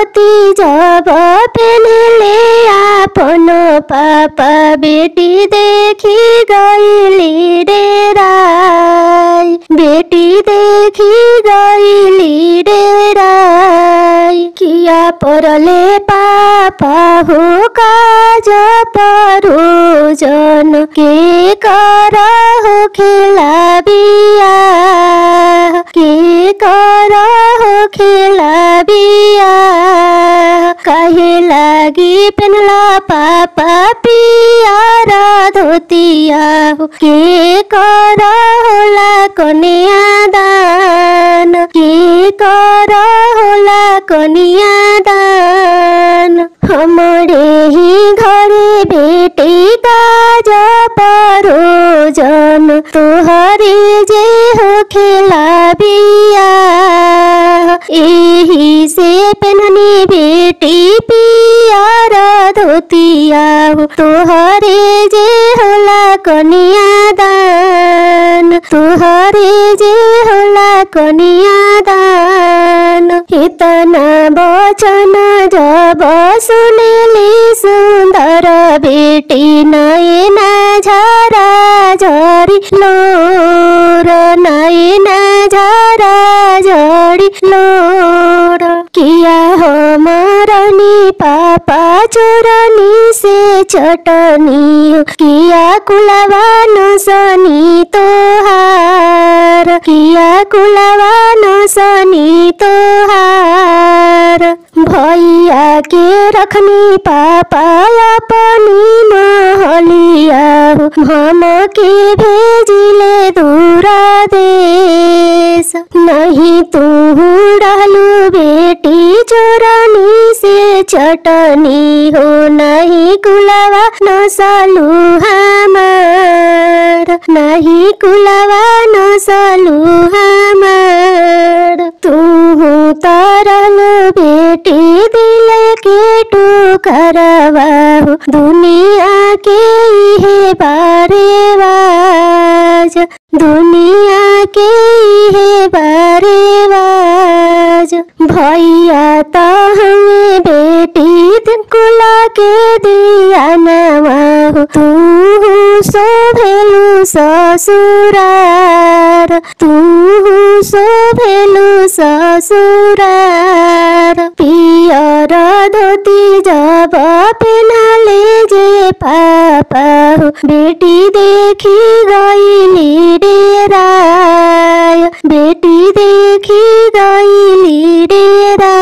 धोती जब पहनले आपन पापा बेटी देखी गईली डेराई बेटी देखी गईली डेराई किया परले पापा हो काज परोजन के कर हो खेला बिया के कर हो खेला बिया काहे लागी पहनला पापा पियर धोतिया के कर होला कन्यादान के कर होला कन्यादान हमरे ही घरे बेटी काज परोजन तोहरे जे हो खेला बिया एही से पहननी बेटी पियर धोतिया तोहरे जे होला कन्यादान तोहरे जे होला कन्यादान इतना वचन जब सुनली सुंदर बेटी नयना झरा झरी लोर नयना झरा झरी लोर किया हमारनी पापा चोरनी से चटनी किया कुलवा नसनी तोहार किया कुलवा नसनी तोहार भैया के रखनी पापा अपनी महलिया हम के भेजिले दूर देश नहीं तू रहलू बेटी चोरनी से चटनी हो नहीं कुलवा नसलू हमार नहीं कुलवा नसलू हमार तू तरल बेटी दिल के टुकरवा दुनिया के हे बारेवाज दुनिया के हे बारेवाज भैया तो हमें बेटी कुला के दिया नवा तू शोभेलु ससुरार तू शोभेलु ससुरार पियर धोती जब पहनले जे पापा बेटी देखी गईली डेराय बेटी देखी गईली डेराय।